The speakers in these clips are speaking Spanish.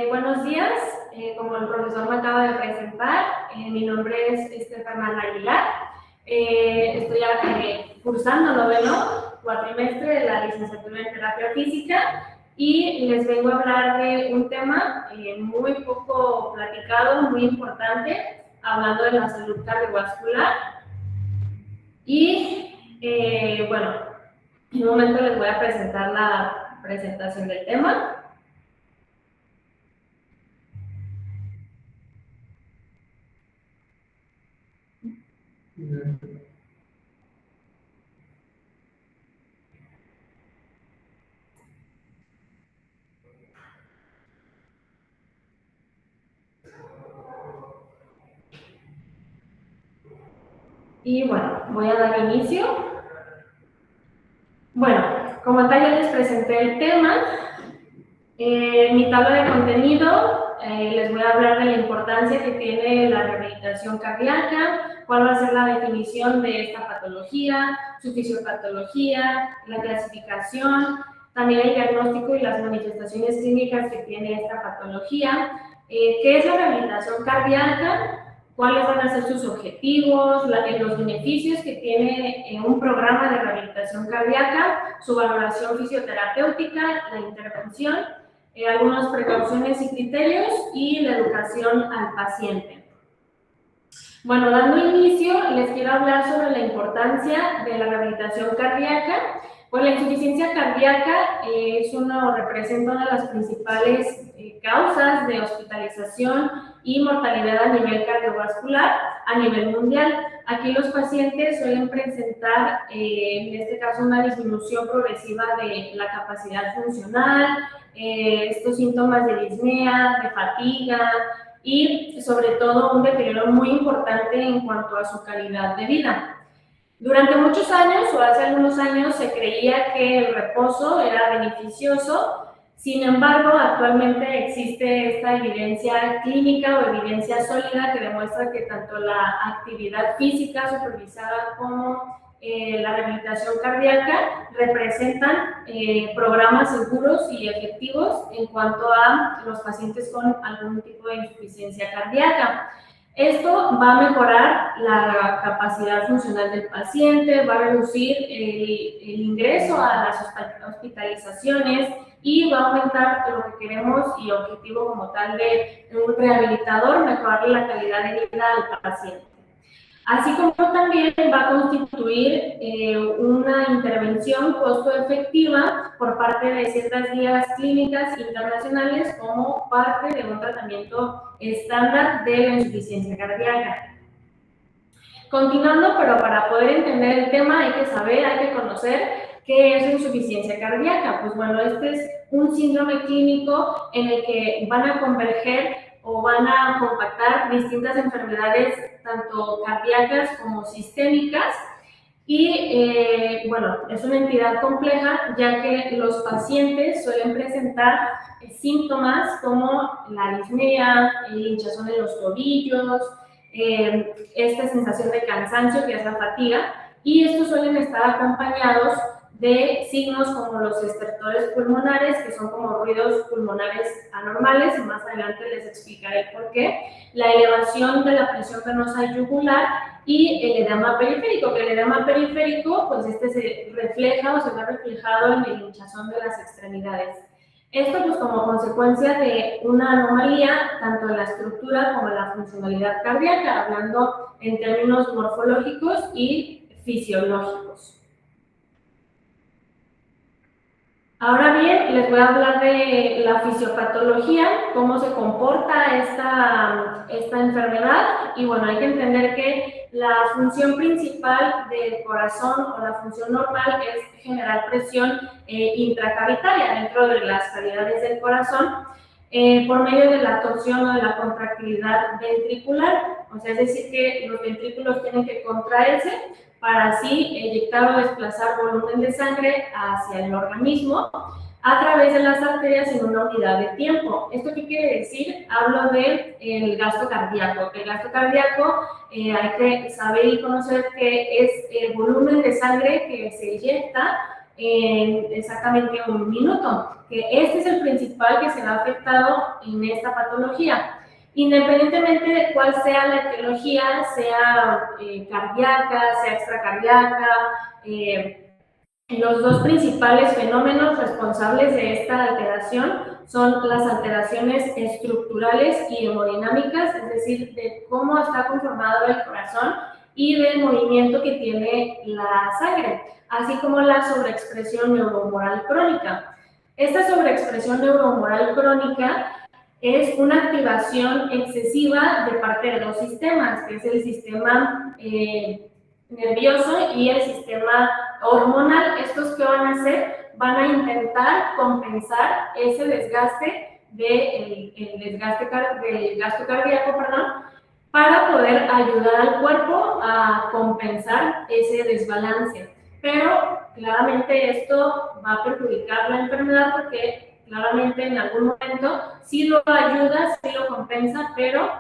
Buenos días, como el profesor me acaba de presentar, mi nombre es Fernanda Aguilar. Estoy cursando noveno cuatrimestre de la licenciatura en terapia física y les vengo a hablar de un tema muy poco platicado, muy importante, hablando de la salud cardiovascular. Y bueno, en un momento les voy a presentar la presentación del tema. Y bueno, voy a dar inicio. Bueno, como tal ya les presenté el tema. Mi tabla de contenido, les voy a hablar de la importancia que tiene la rehabilitación cardíaca, cuál va a ser la definición de esta patología, su fisiopatología, la clasificación, también el diagnóstico y las manifestaciones clínicas que tiene esta patología, qué es la rehabilitación cardíaca, cuáles van a ser sus objetivos, los beneficios que tiene un programa de rehabilitación cardíaca, su valoración fisioterapéutica, la intervención, algunas precauciones y criterios y la educación al paciente. Bueno, dando inicio, les quiero hablar sobre la importancia de la rehabilitación cardíaca. Pues la insuficiencia cardíaca representa una de las principales causas de hospitalización y mortalidad a nivel cardiovascular a nivel mundial. Aquí los pacientes suelen presentar, en este caso, una disminución progresiva de la capacidad funcional, estos síntomas de disnea, de fatiga y sobre todo un deterioro muy importante en cuanto a su calidad de vida. Durante muchos años o hace algunos años se creía que el reposo era beneficioso. Sin embargo, actualmente existe esta evidencia clínica o evidencia sólida que demuestra que tanto la actividad física supervisada como la rehabilitación cardíaca representan programas seguros y efectivos en cuanto a los pacientes con algún tipo de insuficiencia cardíaca. Esto va a mejorar la capacidad funcional del paciente, va a reducir el ingreso a las hospitalizaciones y va a aumentar lo que queremos y objetivo como tal de un rehabilitador, mejorar la calidad de vida al paciente. Así como también va a constituir una intervención costo-efectiva por parte de ciertas guías clínicas internacionales como parte de un tratamiento estándar de la insuficiencia cardíaca. Continuando, pero para poder entender el tema hay que saber, hay que conocer qué es la insuficiencia cardíaca. Pues bueno, este es un síndrome clínico en el que van a converger o van a compactar distintas enfermedades, tanto cardíacas como sistémicas, y bueno, es una entidad compleja ya que los pacientes suelen presentar síntomas como la disnea, el hinchazón en los tobillos, esta sensación de cansancio que es la fatiga, y estos suelen estar acompañados de signos como los estertores pulmonares, que son como ruidos pulmonares anormales, y más adelante les explicaré el por qué, la elevación de la presión venosa yugular y el edema periférico, que el edema periférico, pues este se refleja o se ve reflejado en el hinchazón de las extremidades. Esto pues como consecuencia de una anomalía tanto en la estructura como en la funcionalidad cardíaca, hablando en términos morfológicos y fisiológicos. Ahora bien, les voy a hablar de la fisiopatología, cómo se comporta esta enfermedad. Y bueno, hay que entender que la función principal del corazón o la función normal es generar presión intracavitaria dentro de las cavidades del corazón por medio de la torsión o de la contractilidad ventricular. O sea, es decir, que los ventrículos tienen que contraerse para así eyectar o desplazar volumen de sangre hacia el organismo a través de las arterias en una unidad de tiempo. ¿Esto qué quiere decir? Hablo del gasto cardíaco. El gasto cardíaco hay que saber y conocer que es el volumen de sangre que se eyecta en exactamente un minuto, que este es el principal que se ve afectado en esta patología. Independientemente de cuál sea la etiología, sea cardíaca, sea extracardíaca, los dos principales fenómenos responsables de esta alteración son las alteraciones estructurales y hemodinámicas, es decir, de cómo está conformado el corazón y del movimiento que tiene la sangre, así como la sobreexpresión neurohumoral crónica. Esta sobreexpresión neurohumoral crónica es una activación excesiva de parte de dos sistemas, que es el sistema nervioso y el sistema hormonal. ¿Estos qué van a hacer? Van a intentar compensar ese desgaste del gasto cardíaco, para poder ayudar al cuerpo a compensar ese desbalance. Pero claramente esto va a perjudicar la enfermedad porque claramente en algún momento sí lo ayuda, sí lo compensa, pero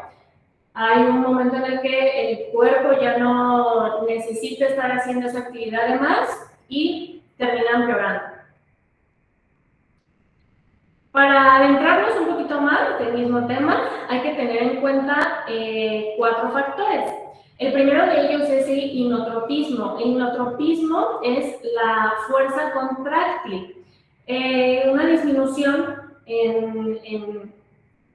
hay un momento en el que el cuerpo ya no necesita estar haciendo esa actividad de más y termina empeorando. Para adentrarnos un poquito más del mismo tema, hay que tener en cuenta 4 factores. El primero de ellos es el inotropismo. El inotropismo es la fuerza contráctil, una disminución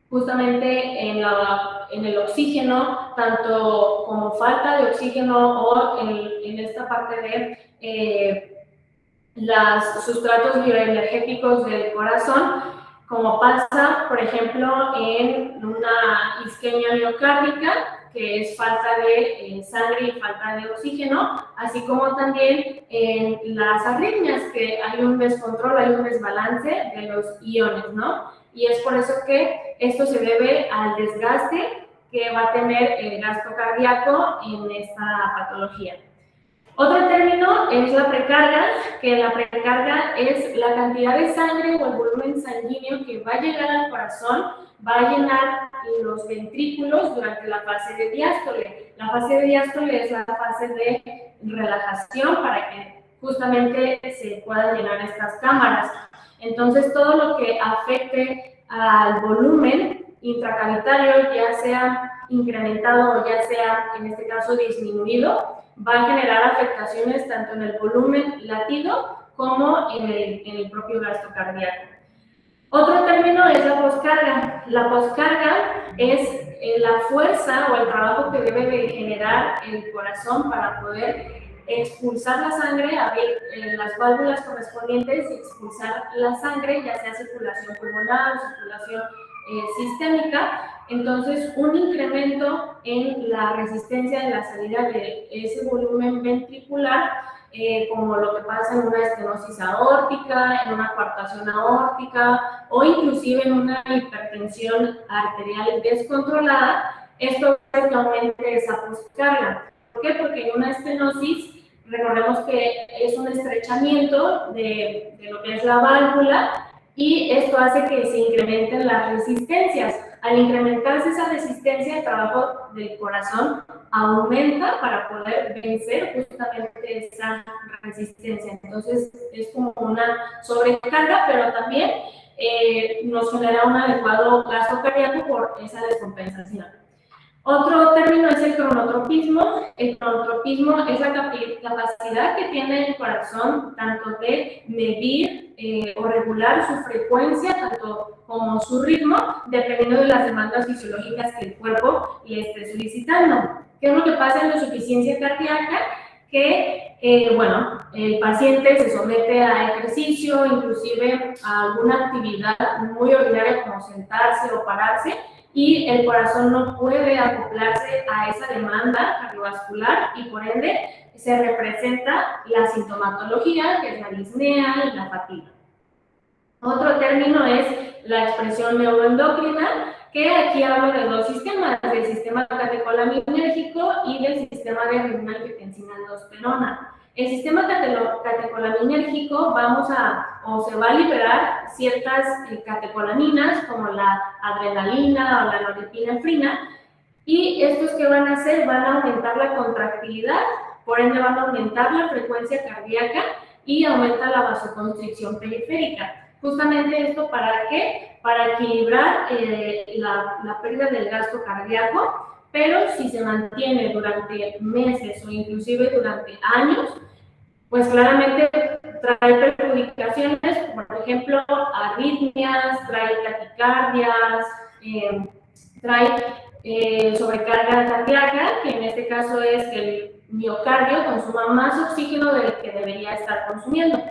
justamente en el oxígeno, tanto como falta de oxígeno o en esta parte de los sustratos bioenergéticos del corazón, como pasa, por ejemplo, en una isquemia miocárdica, que es falta de sangre y falta de oxígeno, así como también en las arritmias, que hay un descontrol, hay un desbalance de los iones, ¿no? Y es por eso que esto se debe al desgaste que va a tener el gasto cardíaco en esta patología. Otro término es la precarga, que la precarga es la cantidad de sangre o el volumen sanguíneo que va a llegar al corazón, va a llenar los ventrículos durante la fase de diástole. La fase de diástole es la fase de relajación para que justamente se puedan llenar estas cámaras. Entonces, todo lo que afecte al volumen intracavitario, ya sea incrementado o ya sea, en este caso, disminuido, va a generar afectaciones tanto en el volumen latido como en el propio gasto cardíaco. Otro término es la poscarga. La poscarga es la fuerza o el trabajo que debe de generar el corazón para poder expulsar la sangre, abrir las válvulas correspondientes y expulsar la sangre, ya sea circulación pulmonar o circulación sistémica. Entonces, un incremento en la resistencia de la salida de ese volumen ventricular, como lo que pasa en una estenosis aórtica, en una coartación aórtica o inclusive en una hipertensión arterial descontrolada, esto hace que aumente esa poscarga. ¿Por qué? Porque en una estenosis, recordemos que es un estrechamiento de lo que es la válvula, y esto hace que se incrementen las resistencias. Al incrementarse esa resistencia, el trabajo del corazón aumenta para poder vencer justamente esa resistencia. Entonces, es como una sobrecarga, pero también nos genera un adecuado gasto cardíaco por esa descompensación. Otro término es el cronotropismo. El cronotropismo es la capacidad que tiene el corazón tanto de medir o regular su frecuencia, tanto como su ritmo, dependiendo de las demandas fisiológicas que el cuerpo le esté solicitando. ¿Qué es lo que pasa en la insuficiencia cardíaca? Que, el paciente se somete a ejercicio, inclusive a alguna actividad muy ordinaria como sentarse o pararse, y el corazón no puede acoplarse a esa demanda cardiovascular y por ende se representa la sintomatología, que es la disnea y la fatiga. Otro término es la expresión neuroendocrina, que aquí hablo de dos sistemas, del sistema catecolaminérgico y del sistema de renina-angiotensina-aldosterona. El sistema catecolaminérgico se va a liberar ciertas catecolaminas como la adrenalina o la norepinefrina, y estos que van a hacer van a aumentar la contractilidad, por ende van a aumentar la frecuencia cardíaca y aumenta la vasoconstricción periférica. Justamente esto, ¿para qué? Para equilibrar la pérdida del gasto cardíaco, pero si se mantiene durante meses o inclusive durante años, pues claramente trae perjudicaciones, por ejemplo, arritmias, trae taquicardias, trae sobrecarga cardíaca, que en este caso es que el miocardio consuma más oxígeno del que debería estar consumiendo.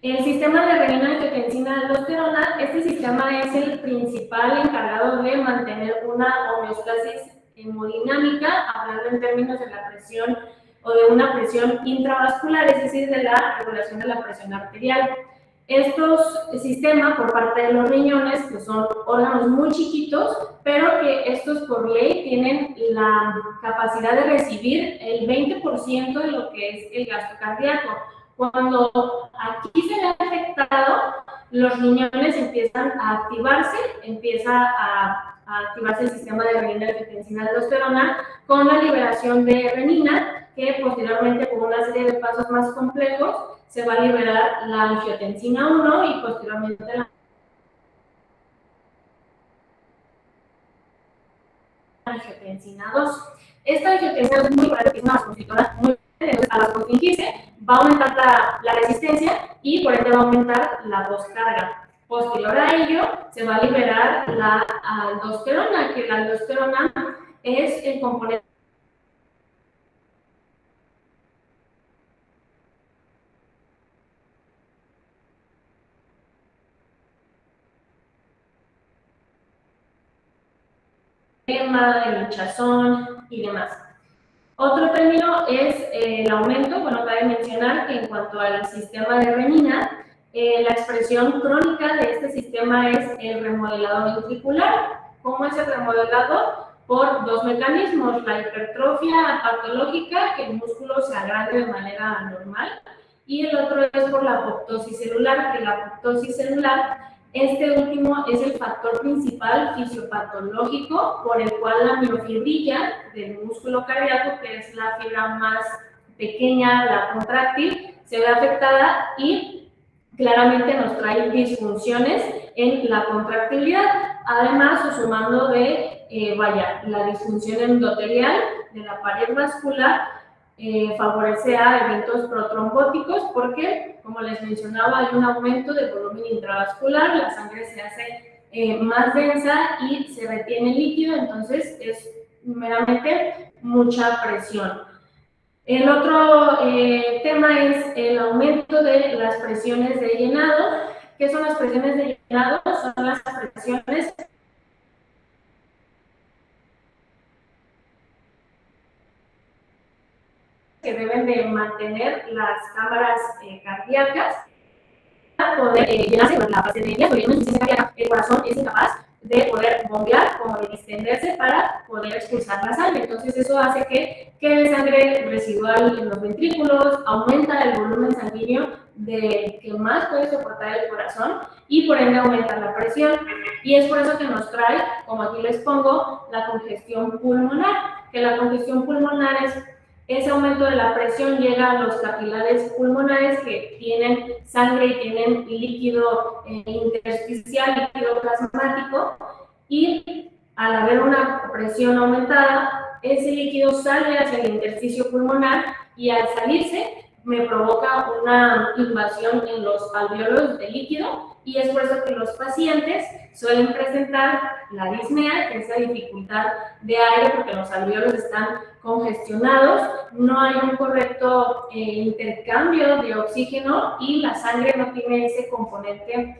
El sistema de renina-angiotensina-aldosterona, este sistema es el principal encargado de mantener una homeostasis hemodinámica, hablando en términos de la presión o de una presión intravascular, es decir, de la regulación de la presión arterial. Estos sistemas por parte de los riñones, que son órganos muy chiquitos, pero que estos por ley tienen la capacidad de recibir el 20% de lo que es el gasto cardíaco. Cuando aquí se ve afectado, los riñones empiezan a activarse, empieza a activarse el sistema de renina-angiotensina-aldosterona con la liberación de renina, que posteriormente, por una serie de pasos más complejos, se va a liberar la angiotensina 1 y posteriormente la angiotensina 2. Esta angiotensina es muy importante, es una vasoconstrictora muy fuerte, entonces al vasoconscribirse va a aumentar la resistencia y por ende va a aumentar la poscarga. Posterior a ello, se va a liberar la aldosterona, que la aldosterona es el componente el hinchazón y demás. Otro término es el aumento. Bueno, cabe mencionar que en cuanto al sistema de renina, la expresión crónica de este sistema es el remodelado ventricular. ¿Cómo es el remodelado? Por dos mecanismos: la hipertrofia patológica, que el músculo se agrande de manera anormal, y el otro es por la apoptosis celular, que la apoptosis celular, este último es el factor principal fisiopatológico por el cual la miofibrilla del músculo cardíaco, que es la fibra más pequeña, la contráctil, se ve afectada y claramente nos trae disfunciones en la contractilidad. Además, o sumando de, la disfunción endotelial de la pared vascular, favorece a eventos protrombóticos porque, como les mencionaba, hay un aumento del volumen intravascular, la sangre se hace más densa y se retiene líquido, entonces es meramente mucha presión. El otro tema es el aumento de las presiones de llenado. ¿Qué son las presiones de llenado? Son las presiones que deben de mantener las cámaras cardíacas para poder llenarse con la fase de día, porque en una insuficiencia cardíaca el corazón es incapaz de poder bombear, como de distenderse para poder expulsar la sangre. Entonces eso hace que quede sangre residual en los ventrículos, aumenta el volumen sanguíneo que más puede soportar el corazón y por ende aumenta la presión. Y es por eso que nos trae, como aquí les pongo, la congestión pulmonar, que la congestión pulmonar es ese aumento de la presión, llega a los capilares pulmonares que tienen sangre y tienen líquido intersticial, líquido plasmático, y al haber una presión aumentada, ese líquido sale hacia el intersticio pulmonar y al salirse me provoca una invasión en los alvéolos de líquido, y es por eso que los pacientes suelen presentar la disnea, que es la dificultad de aire porque los alvéolos están congestionados, no hay un correcto intercambio de oxígeno y la sangre no tiene ese componente,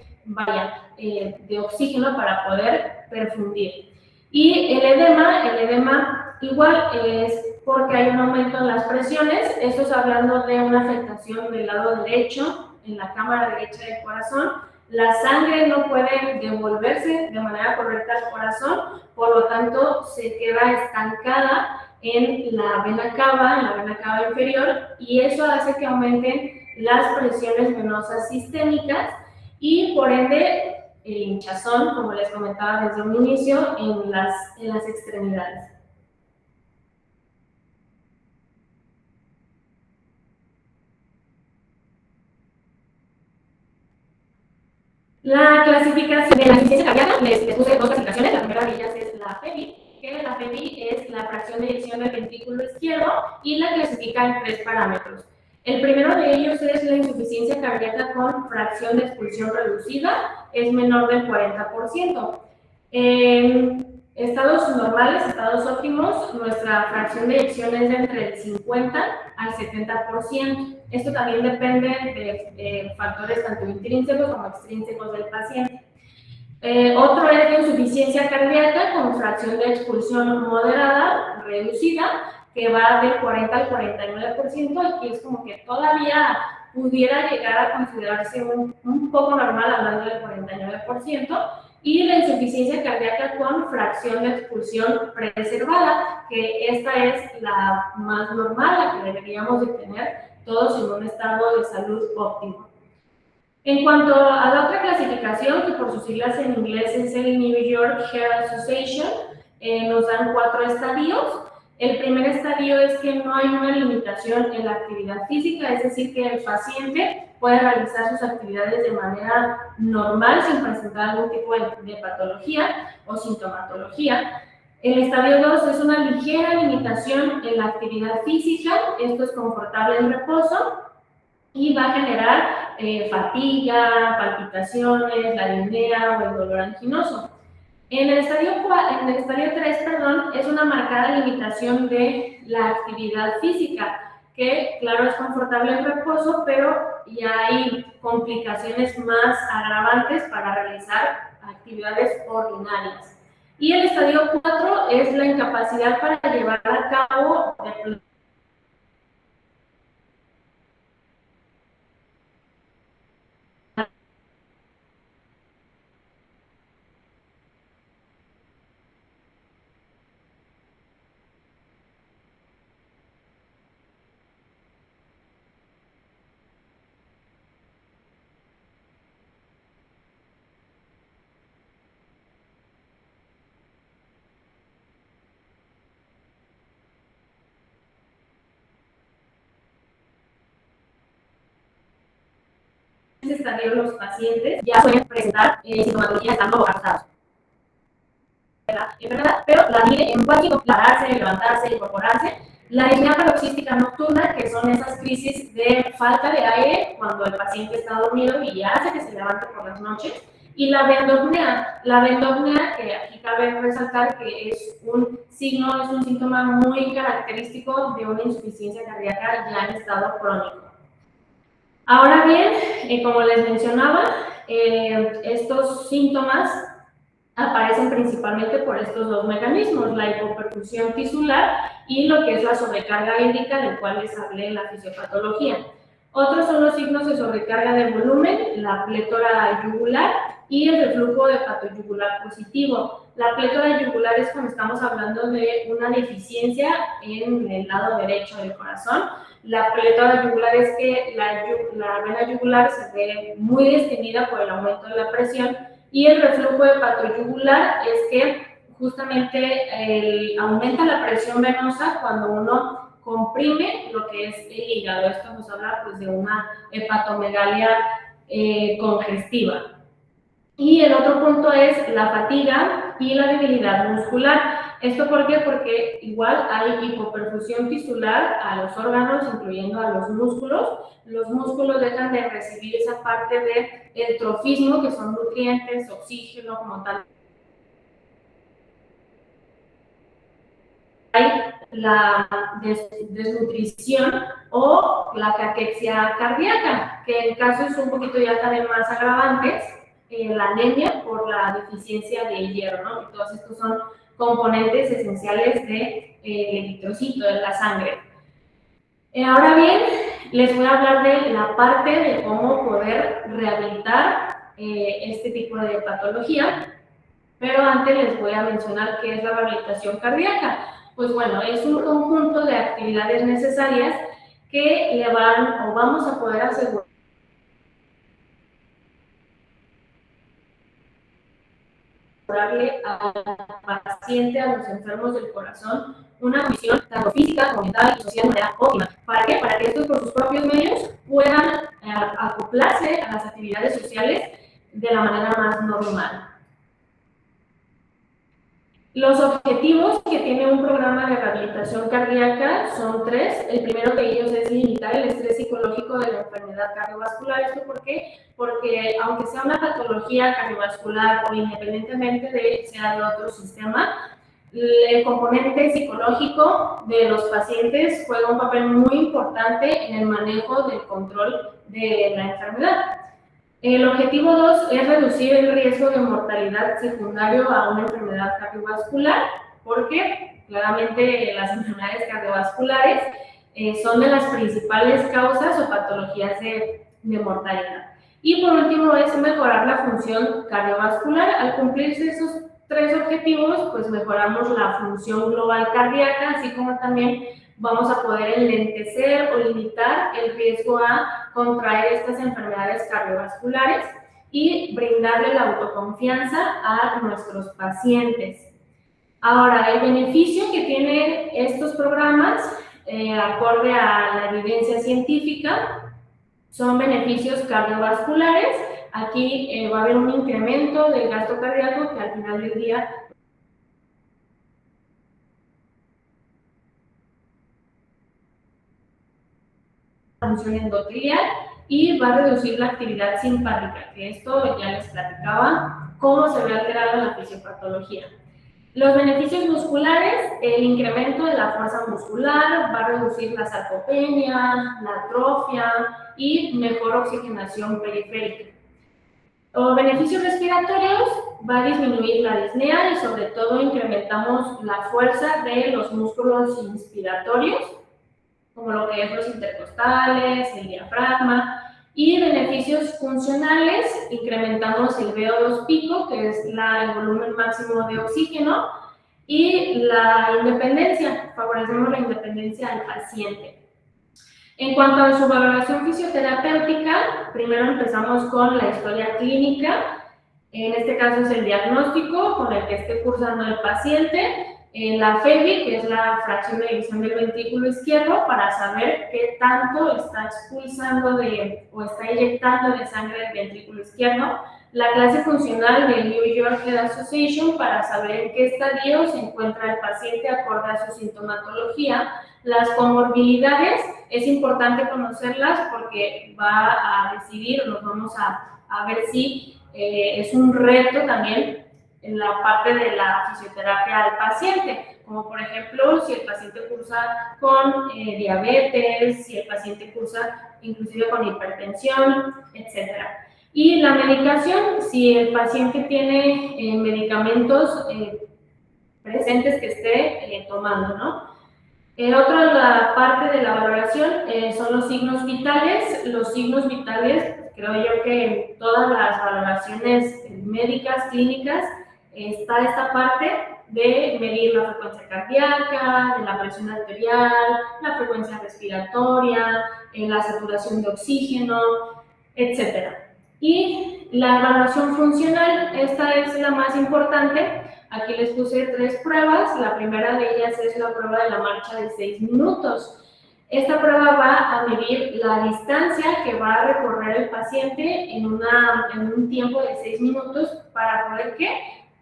de oxígeno para poder perfundir. Y el edema igual es porque hay un aumento en las presiones. Esto es hablando de una afectación del lado derecho, en la cámara derecha del corazón. La sangre no puede devolverse de manera correcta al corazón, por lo tanto se queda estancada en la vena cava inferior, y eso hace que aumenten las presiones venosas sistémicas y por ende el hinchazón, como les comentaba desde un inicio, en las extremidades. La clasificación de la insuficiencia cardíaca, les puse dos clasificaciones. La primera de ellas es la FEBI, que la FEBI es la fracción de eyección del ventrículo izquierdo y la clasifica en 3 parámetros. El primero de ellos es la insuficiencia cardíaca con fracción de expulsión reducida, es menor del 40%. En estados normales, estados óptimos, nuestra fracción de eyección es de entre el 50 al 70%. Esto también depende de factores tanto intrínsecos como extrínsecos del paciente. Otro es la insuficiencia cardíaca con fracción de expulsión moderada, reducida, que va del 40 al 49%. Aquí es como que todavía pudiera llegar a considerarse un poco normal, hablando del 49%. Y la insuficiencia cardíaca con fracción de expulsión preservada, que esta es la más normal, la que deberíamos de tener todos en un estado de salud óptimo. En cuanto a la otra clasificación, que por sus siglas en inglés es el New York Heart Association, nos dan 4 estadios. El primer estadio es que no hay una limitación en la actividad física, es decir, que el paciente puede realizar sus actividades de manera normal sin presentar algún tipo de patología o sintomatología. El estadio 2 es una ligera limitación en la actividad física, esto es confortable en reposo y va a generar fatiga, palpitaciones, la disnea o el dolor anginoso. En el estadio 3, es una marcada limitación de la actividad física, que claro es confortable en reposo, pero ya hay complicaciones más agravantes para realizar actividades ordinarias. Y el estadio 4 es la incapacidad para llevar a cabo estadio los pacientes ya pueden presentar sintomatología estando acostados. Enfermedad, pero la divide en cualquier pararse, levantarse, incorporarse. La disnea paroxística nocturna, que son esas crisis de falta de aire cuando el paciente está dormido y ya hace que se levante por las noches. Y la vendopnea, que aquí cabe resaltar que es un signo, es un síntoma muy característico de una insuficiencia cardíaca ya en estado crónico. Ahora bien, como les mencionaba, estos síntomas aparecen principalmente por estos dos mecanismos, la hipoperfusión tisular y lo que es la sobrecarga hídrica, del cual les hablé en la fisiopatología. Otros son los signos de sobrecarga de volumen, la plétora yugular y el reflujo hepatoyugular positivo. La plétora yugular es cuando estamos hablando de una deficiencia en el lado derecho del corazón. La plétora yugular es que la vena yugular se ve muy distendida por el aumento de la presión, y el reflujo hepatoyugular es que justamente aumenta la presión venosa cuando uno comprime lo que es el hígado. Esto nos habla pues, de una hepatomegalia congestiva. Y el otro punto es la fatiga y la debilidad muscular. ¿Esto por qué? Porque igual hay hipoperfusión tisular a los órganos, incluyendo a los músculos. Los músculos dejan de recibir esa parte del trofismo, que son nutrientes, oxígeno, como tal. Hay la desnutrición o la caquexia cardíaca, que en casos un poquito ya también más agravantes, la anemia por la deficiencia de hierro, ¿no? Y todos estos son componentes esenciales del eritrocito, de la sangre. Ahora bien, les voy a hablar de la parte de cómo poder rehabilitar este tipo de patología, pero antes les voy a mencionar qué es la rehabilitación cardíaca. Pues bueno, es un conjunto de actividades necesarias que le van o vamos a poder asegurar al paciente, a los enfermos del corazón, una condición tanto física, como mental y social de manera óptima. ¿Para qué? Para que estos por sus propios medios puedan acoplarse a las actividades sociales de la manera más normal. Los objetivos que tiene un programa de rehabilitación cardíaca son 3. El primero de ellos es limitar el estrés psicológico de la enfermedad cardiovascular. ¿Esto por qué? Porque aunque sea una patología cardiovascular o independientemente de sea de otro sistema, el componente psicológico de los pacientes juega un papel muy importante en el manejo del control de la enfermedad. El objetivo 2 es reducir el riesgo de mortalidad secundario a una enfermedad cardiovascular, porque claramente las enfermedades cardiovasculares son de las principales causas o patologías de mortalidad. Y por último es mejorar la función cardiovascular. Al cumplirse esos 3 objetivos, pues mejoramos la función global cardíaca, así como también vamos a poder enlentecer o limitar el riesgo a contraer estas enfermedades cardiovasculares y brindarle la autoconfianza a nuestros pacientes. Ahora, el beneficio que tienen estos programas, acorde a la evidencia científica, son beneficios cardiovasculares. Aquí va a haber un incremento del gasto cardíaco que al final del día función endotelial y va a reducir la actividad simpática, que esto ya les platicaba cómo se ve alterada la fisiopatología. Los beneficios musculares, el incremento de la fuerza muscular, va a reducir la sarcopenia, la atrofia y mejor oxigenación periférica. Los beneficios respiratorios, va a disminuir la disnea y sobre todo incrementamos la fuerza de los músculos inspiratorios, como lo que es los intercostales, el diafragma, y beneficios funcionales, incrementamos el VO2 pico, que es el volumen máximo de oxígeno, y la independencia, favorecemos la independencia del paciente. En cuanto a su valoración fisioterapéutica, primero empezamos con la historia clínica, en este caso es el diagnóstico con el que esté cursando el paciente, la FEBI, que es la fracción de división del ventrículo izquierdo, para saber qué tanto está expulsando o está inyectando de sangre del ventrículo izquierdo, la clase funcional del New York Heart Association para saber en qué estadio se encuentra el paciente acorde a su sintomatología, las comorbilidades, es importante conocerlas porque va a decidir, nos vamos a ver si es un reto también en la parte de la fisioterapia al paciente, como por ejemplo si el paciente cursa con diabetes, si el paciente cursa inclusive con hipertensión, etc. Y la medicación, si el paciente tiene medicamentos presentes que esté tomando, ¿no? Otra parte de la valoración son los signos vitales. Los signos vitales, creo yo que en todas las valoraciones médicas, clínicas, está esta parte de medir la frecuencia cardíaca, de la presión arterial, la frecuencia respiratoria, la saturación de oxígeno, etc. Y la evaluación funcional, esta es la más importante. Aquí les puse 3 pruebas. La primera de ellas es la prueba de la marcha de 6 minutos. Esta prueba va a medir la distancia que va a recorrer el paciente en un tiempo de 6 minutos para poder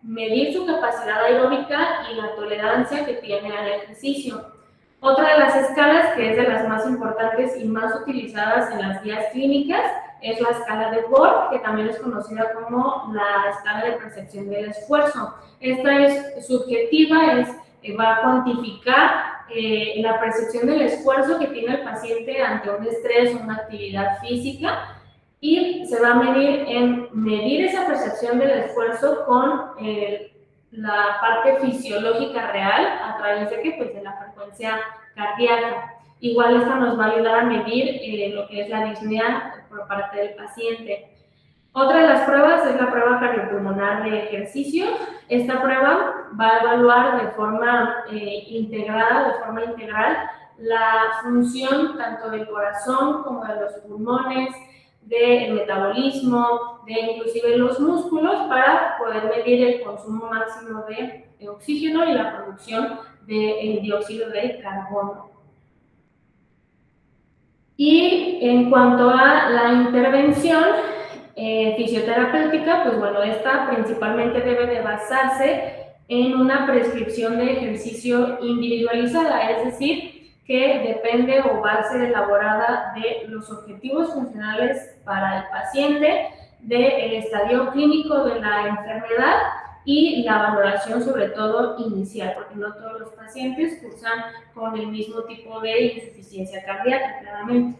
medir su capacidad aeróbica y la tolerancia que tiene al ejercicio. Otra de las escalas, que es de las más importantes y más utilizadas en las guías clínicas, es la escala de Borg, que también es conocida como la escala de percepción del esfuerzo. Esta es subjetiva, va a cuantificar la percepción del esfuerzo que tiene el paciente ante un estrés o una actividad física, y se va a medir esa percepción del esfuerzo con la parte fisiológica real a través de pues de la frecuencia cardíaca. Igual esta nos va a ayudar a medir lo que es la disnea por parte del paciente. Otra de las pruebas es la prueba cardiopulmonar de ejercicio. Esta prueba va a evaluar de forma integrada, de forma integral, la función tanto del corazón como de los pulmones, del metabolismo, de inclusive los músculos, para poder medir el consumo máximo de oxígeno y la producción de dióxido de carbono. Y en cuanto a la intervención, fisioterapéutica, pues bueno, esta principalmente debe de basarse en una prescripción de ejercicio individualizada, es decir, que depende o va a ser elaborada de los objetivos funcionales para el paciente, del estadio clínico de la enfermedad y la valoración sobre todo inicial, porque no todos los pacientes cursan con el mismo tipo de insuficiencia cardíaca, claramente.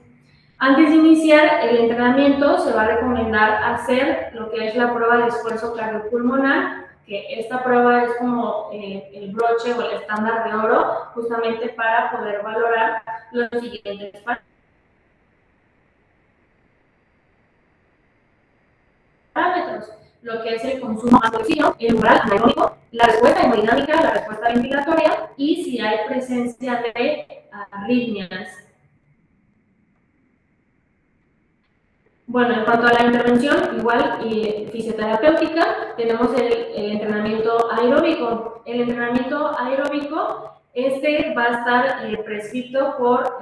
Antes de iniciar el entrenamiento se va a recomendar hacer lo que es la prueba de esfuerzo cardiopulmonar, que esta prueba es como el broche o el estándar de oro, justamente para poder valorar los siguientes parámetros, lo que es el consumo de oxígeno, el umbral anaeróbico, la respuesta hemodinámica, la respuesta ventilatoria y si hay presencia de arritmias. Bueno, en cuanto a la intervención, igual fisioterapéutica, tenemos el entrenamiento aeróbico. El entrenamiento aeróbico, este va a estar prescrito por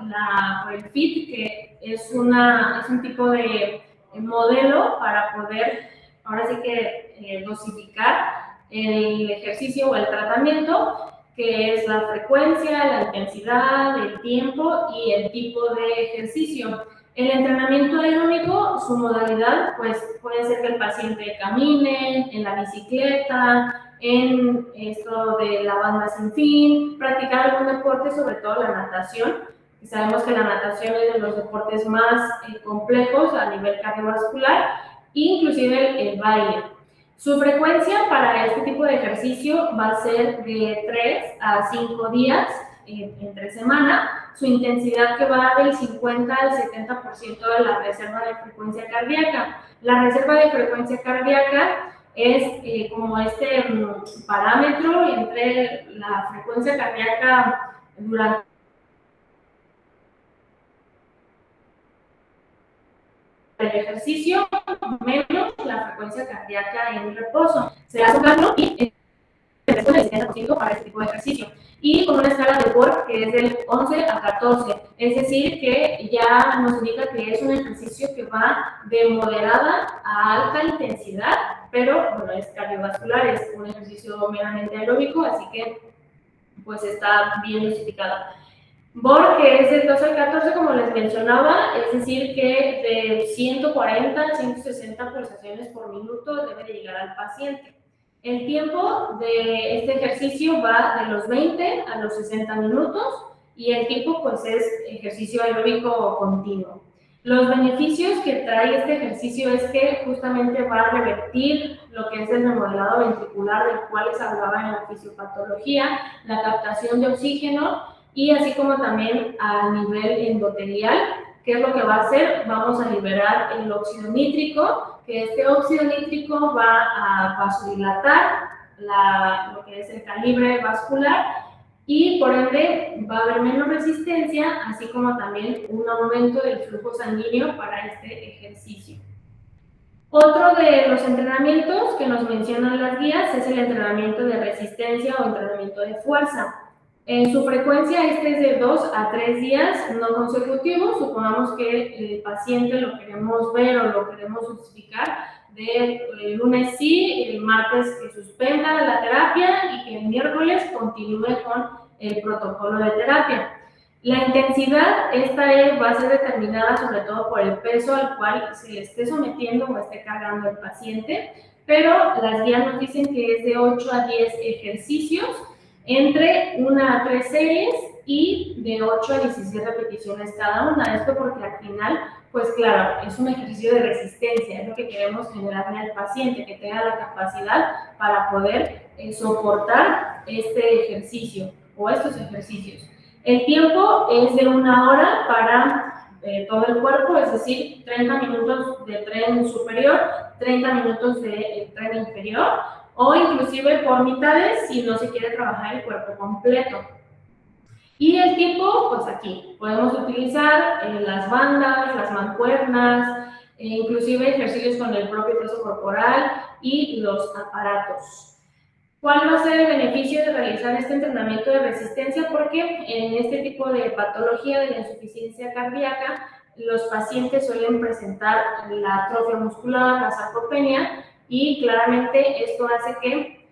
el FIT, que es un tipo de modelo para poder, ahora sí que dosificar el ejercicio o el tratamiento, que es la frecuencia, la intensidad, el tiempo y el tipo de ejercicio. El entrenamiento aeróbico, su modalidad, pues puede ser que el paciente camine, en la bicicleta, en esto de la banda sin fin, practicar algún deporte, sobre todo la natación. Sabemos que la natación es de los deportes más complejos a nivel cardiovascular, inclusive el baile. Su frecuencia para este tipo de ejercicio va a ser de 3 a 5 días entre semana. Su intensidad que va del 50 al 70% de la reserva de frecuencia cardíaca. La reserva de frecuencia cardíaca es como este parámetro entre la frecuencia cardíaca durante el ejercicio menos la frecuencia cardíaca en reposo. Se hace un cálculo y el resto del 70% para este tipo de ejercicio. Y con una escala de Borg que es del 11 a 14, es decir, que ya nos indica que es un ejercicio que va de moderada a alta intensidad, pero bueno, es cardiovascular, es un ejercicio meramente aeróbico, así que pues está bien dosificado. Borg, que es del 12 al 14, como les mencionaba, es decir, que de 140 a 160 pulsaciones por minuto debe de llegar al paciente. El tiempo de este ejercicio va de los 20 a los 60 minutos y el tiempo pues es ejercicio aeróbico continuo. Los beneficios que trae este ejercicio es que justamente va a revertir lo que es el remodelado ventricular del cual les hablaba en la fisiopatología, la captación de oxígeno y así como también a nivel endotelial. ¿Qué es lo que va a hacer? Vamos a liberar el óxido nítrico, que este óxido nítrico va a vasodilatar lo que es el calibre vascular y por ende va a haber menos resistencia, así como también un aumento del flujo sanguíneo para este ejercicio. Otro de los entrenamientos que nos mencionan las guías es el entrenamiento de resistencia o entrenamiento de fuerza. En su frecuencia, este es de 2 a 3 días no consecutivos. Supongamos que el paciente lo queremos ver o lo queremos justificar de el lunes sí, el martes que suspenda la terapia y que el miércoles continúe con el protocolo de terapia. La intensidad, esta va a ser determinada sobre todo por el peso al cual se le esté sometiendo o esté cargando el paciente, pero las guías nos dicen que es de 8 a 10 ejercicios entre 1 a 3 series y de 8 a 16 repeticiones cada una. Esto porque al final, pues claro, es un ejercicio de resistencia, es lo que queremos generarle al paciente, que tenga la capacidad para poder soportar este ejercicio o estos ejercicios. El tiempo es de 1 hora para todo el cuerpo, es decir, 30 minutos de tren superior, 30 minutos de tren inferior, o inclusive por mitades si no se quiere trabajar el cuerpo completo. Y el tiempo, pues aquí, podemos utilizar las bandas, las mancuernas, inclusive ejercicios con el propio peso corporal y los aparatos. ¿Cuál va a ser el beneficio de realizar este entrenamiento de resistencia? Porque en este tipo de patología de la insuficiencia cardíaca, los pacientes suelen presentar la atrofia muscular, la sarcopenia, y claramente esto hace que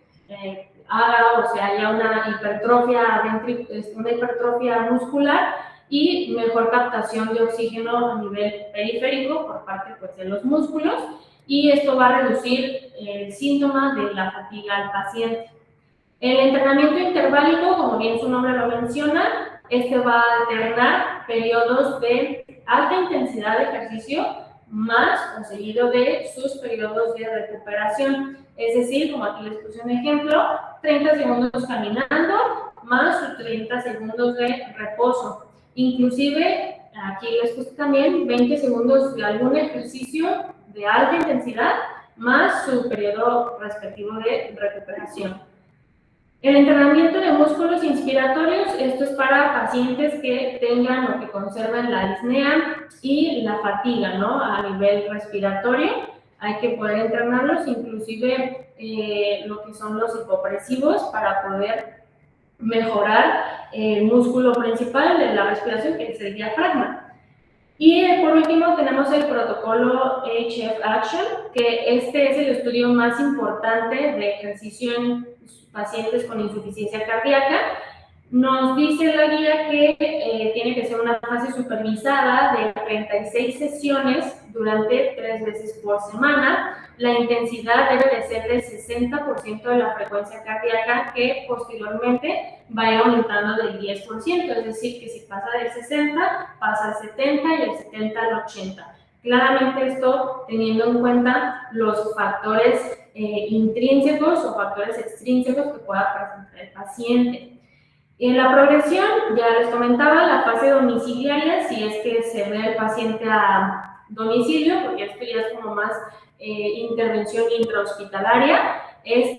haya una hipertrofia muscular y mejor captación de oxígeno a nivel periférico por parte pues, de los músculos, y esto va a reducir el síntoma de la fatiga al paciente. El entrenamiento interválico, como bien su nombre lo menciona, este va a alternar periodos de alta intensidad de ejercicio más o seguido de sus periodos de recuperación. Es decir, como aquí les puse un ejemplo, 30 segundos caminando más sus 30 segundos de reposo. Inclusive, aquí les puse también 20 segundos de algún ejercicio de alta intensidad más su periodo respectivo de recuperación. El entrenamiento de músculos inspiratorios, esto es para pacientes que tengan o que conserven la disnea y la fatiga, ¿no? A nivel respiratorio, hay que poder entrenarlos, inclusive lo que son los hipopresivos, para poder mejorar el músculo principal de la respiración, que es el diafragma. Y por último tenemos el protocolo HF Action, que este es el estudio más importante de ejercicio en pacientes con insuficiencia cardíaca. Nos dice la guía que tiene que ser una fase supervisada de 36 sesiones durante 3 veces por semana. La intensidad debe de ser del 60% de la frecuencia cardíaca, que posteriormente va a ir aumentando del 10%, es decir, que si pasa del 60, pasa al 70 y del 70 al 80. Claramente esto teniendo en cuenta los factores intrínsecos o factores extrínsecos que pueda presentar el paciente. En la progresión, ya les comentaba, la fase domiciliaria, si es que se ve el paciente a domicilio, porque esto ya es como más intervención intrahospitalaria, es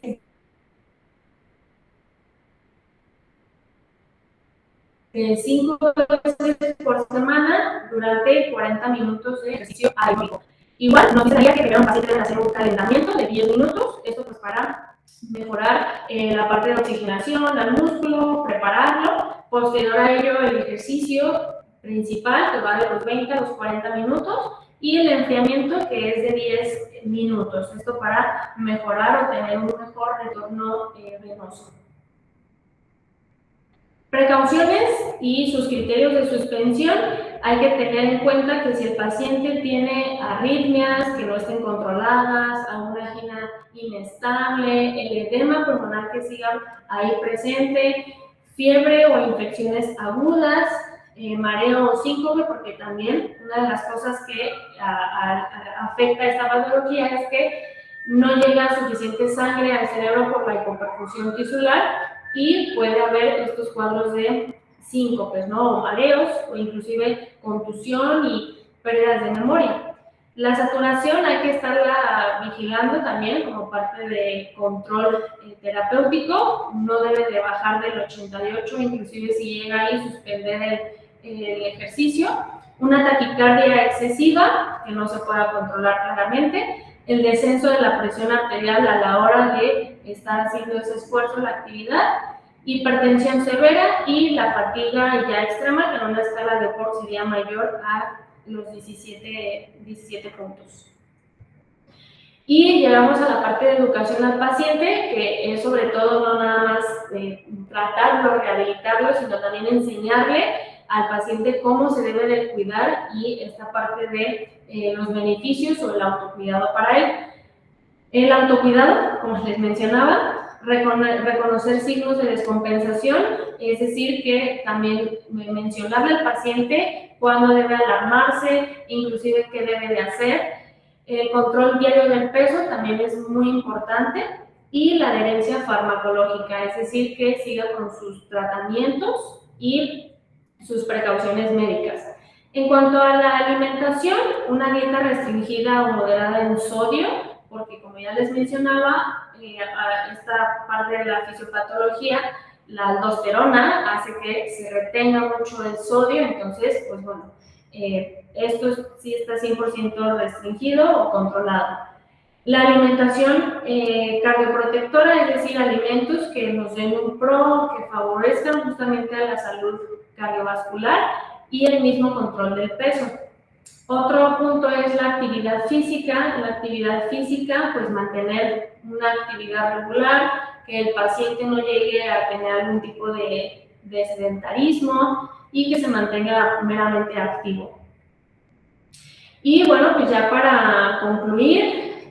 5 veces por semana durante 40 minutos de ejercicio aeróbico. Igual, nos gustaría que primero un paciente debe hacer un calentamiento de 10 minutos, esto pues para mejorar la parte de oxigenación al músculo, prepararlo. Posterior a ello, el ejercicio principal, que va de los 20 a los 40 minutos, y el enfriamiento, que es de 10 minutos. Esto para mejorar o tener un mejor retorno venoso. Precauciones y sus criterios de suspensión. Hay que tener en cuenta que si el paciente tiene arritmias que no estén controladas, alguna angina inestable, el edema pulmonar que siga ahí presente, fiebre o infecciones agudas, mareo o síncope, porque también una de las cosas que afecta a esta patología es que no llega suficiente sangre al cerebro por la hipoperfusión tisular, y puede haber estos cuadros de síncopes, ¿no? O mareos, o inclusive contusión y pérdidas de memoria. La saturación hay que estarla vigilando también como parte de control terapéutico, no debe de bajar del 88, inclusive si llega ahí suspender el ejercicio. Una taquicardia excesiva, que no se pueda controlar claramente. El descenso de la presión arterial a la hora de estar haciendo ese esfuerzo, la actividad, hipertensión severa y la fatiga ya extrema, que en una escala de Borg sería mayor a los 17 puntos. Y llegamos a la parte de educación al paciente, que es sobre todo no nada más tratarlo, rehabilitarlo, sino también enseñarle al paciente cómo se debe de cuidar y esta parte de los beneficios o el autocuidado para él. El autocuidado, como les mencionaba, reconocer signos de descompensación, es decir, que también mencionarle al paciente cuándo debe alarmarse, inclusive qué debe de hacer. El control diario del peso también es muy importante, y la adherencia farmacológica, es decir, que siga con sus tratamientos y sus precauciones médicas. En cuanto a la alimentación, una dieta restringida o moderada en sodio, porque como ya les mencionaba, esta parte de la fisiopatología, la aldosterona hace que se retenga mucho el sodio, entonces, pues bueno, esto sí está 100% restringido o controlado. La alimentación cardioprotectora, es decir, alimentos que nos den un PRO, que favorezcan justamente a la salud cardiovascular y el mismo control del peso. Otro punto es la actividad física. La actividad física, pues mantener una actividad regular, que el paciente no llegue a tener algún tipo de sedentarismo y que se mantenga meramente activo. Y bueno, pues ya para concluir,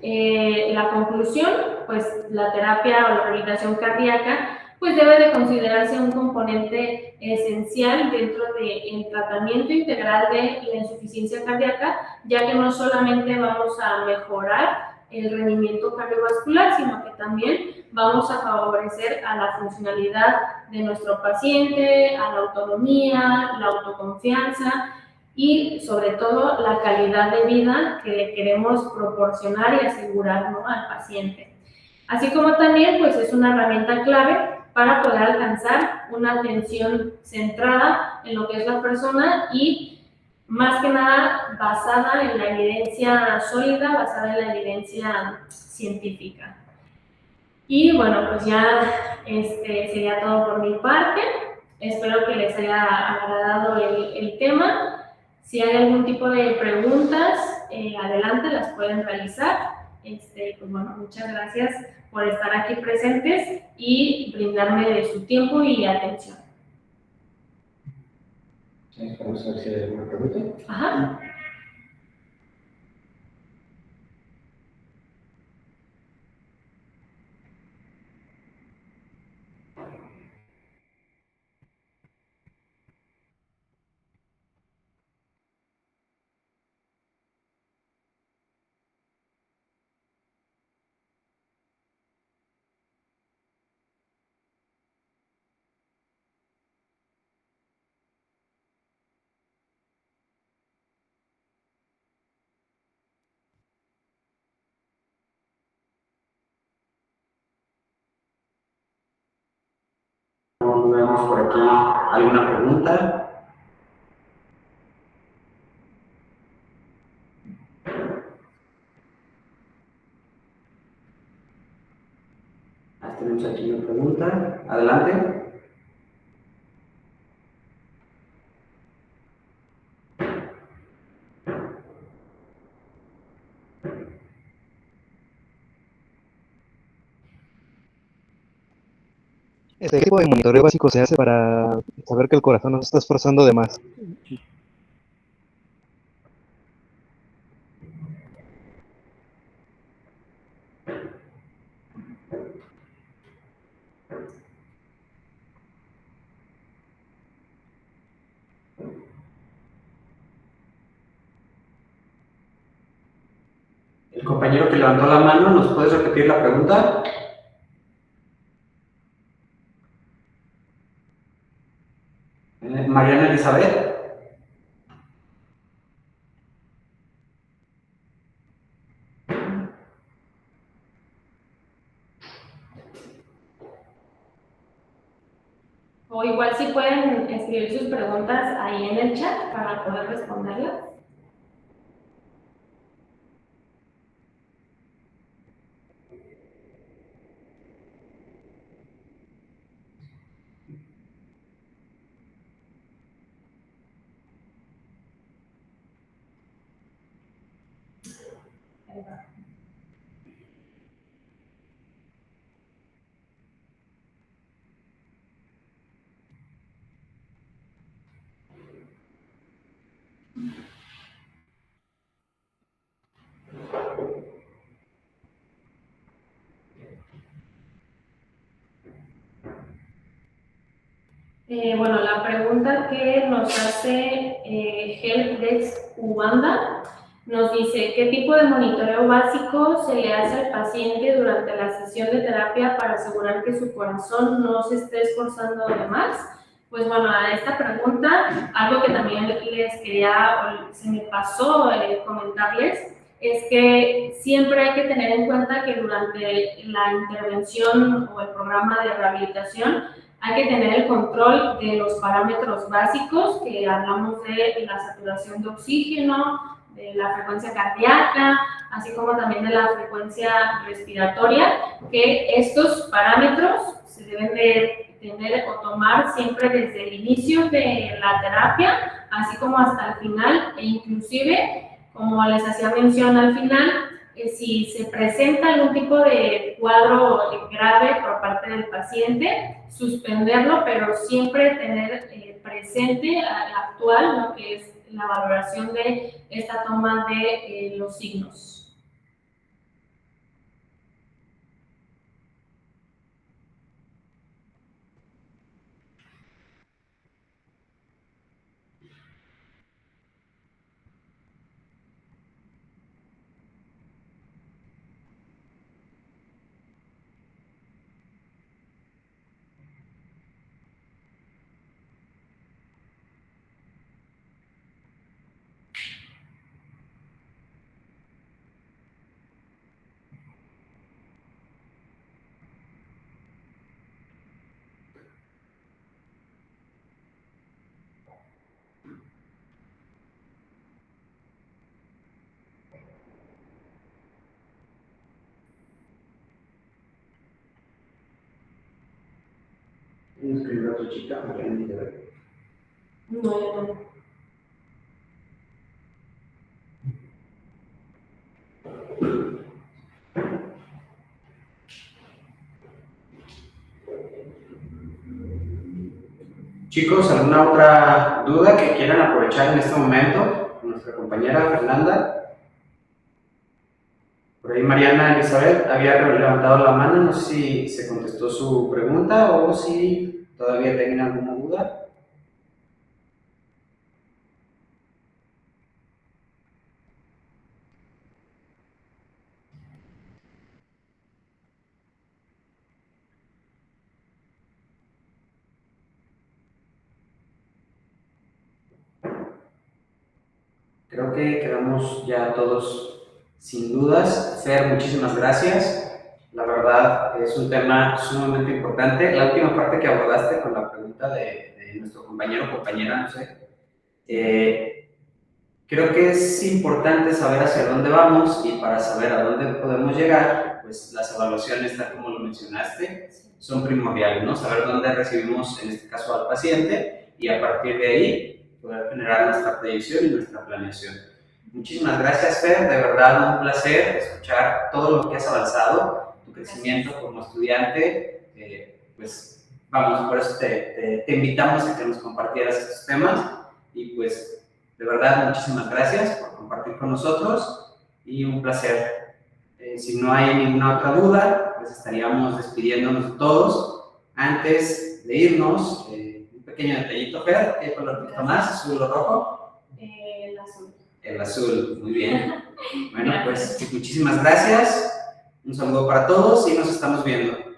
la conclusión, pues la terapia o la rehabilitación cardíaca pues debe de considerarse un componente esencial dentro del tratamiento integral de la insuficiencia cardíaca, ya que no solamente vamos a mejorar el rendimiento cardiovascular, sino que también vamos a favorecer a la funcionalidad de nuestro paciente, a la autonomía, la autoconfianza y sobre todo la calidad de vida que le queremos proporcionar y asegurar, ¿no?, al paciente. Así como también pues es una herramienta clave para poder alcanzar una atención centrada en lo que es la persona y más que nada basada en la evidencia sólida, basada en la evidencia científica. Y bueno, pues ya sería todo por mi parte. Espero que les haya agradado el tema. Si hay algún tipo de preguntas, adelante, las pueden realizar. Pues bueno, muchas gracias por estar aquí presentes y brindarme de su tiempo y atención. Vamos a ver si hay alguna pregunta. Ajá. Vemos por aquí alguna pregunta. Tenemos aquí una pregunta. Adelante. ¿Qué tipo de monitoreo básico se hace para saber que el corazón no se está esforzando de más? El compañero que levantó la mano, ¿nos puedes repetir la pregunta? Mariana Elizabeth. O igual si pueden escribir sus preguntas ahí en el chat para poder responderlas. Bueno, la pregunta que nos hace Helpdesk Uganda nos dice: ¿qué tipo de monitoreo básico se le hace al paciente durante la sesión de terapia para asegurar que su corazón no se esté esforzando de más? Pues bueno, a esta pregunta, algo que también les quería, se me pasó comentarles, es que siempre hay que tener en cuenta que durante la intervención o el programa de rehabilitación hay que tener el control de los parámetros básicos, que hablamos de la saturación de oxígeno, de la frecuencia cardíaca, así como también de la frecuencia respiratoria, que estos parámetros se deben de tener o tomar siempre desde el inicio de la terapia así como hasta el final, e inclusive, como les hacía mención al final, si se presenta algún tipo de cuadro grave por parte del paciente, suspenderlo, pero siempre tener presente, actual, lo que es la valoración de esta toma de los signos. Inscribir a tu chica, No, yo no. Chicos, ¿alguna otra duda que quieran aprovechar en este momento? Nuestra compañera Fernanda. Por ahí Mariana Elizabeth había levantado la mano, no sé si se contestó su pregunta o si todavía tienen alguna duda. Creo que quedamos ya todos sin dudas. Fer, muchísimas gracias. La verdad es un tema sumamente importante. La última parte que abordaste con la pregunta de nuestro compañero o compañera, no sé, creo que es importante saber hacia dónde vamos y para saber a dónde podemos llegar, pues las evaluaciones, tal como lo mencionaste, son primordiales, ¿no? Saber dónde recibimos, en este caso, al paciente y a partir de ahí poder generar nuestra predicción y nuestra planeación. Muchísimas gracias, Fer, de verdad un placer escuchar todo lo que has avanzado, tu crecimiento como estudiante, pues vamos, por eso te invitamos a que nos compartieras estos temas y pues de verdad muchísimas gracias por compartir con nosotros y un placer. Si no hay ninguna otra duda, pues estaríamos despidiéndonos de todos. Antes de irnos, un pequeño detallito, Fer, ¿qué color te más? ¿Azul o rojo? El azul. El azul, muy bien. Bueno, pues muchísimas gracias. Un saludo para todos y nos estamos viendo.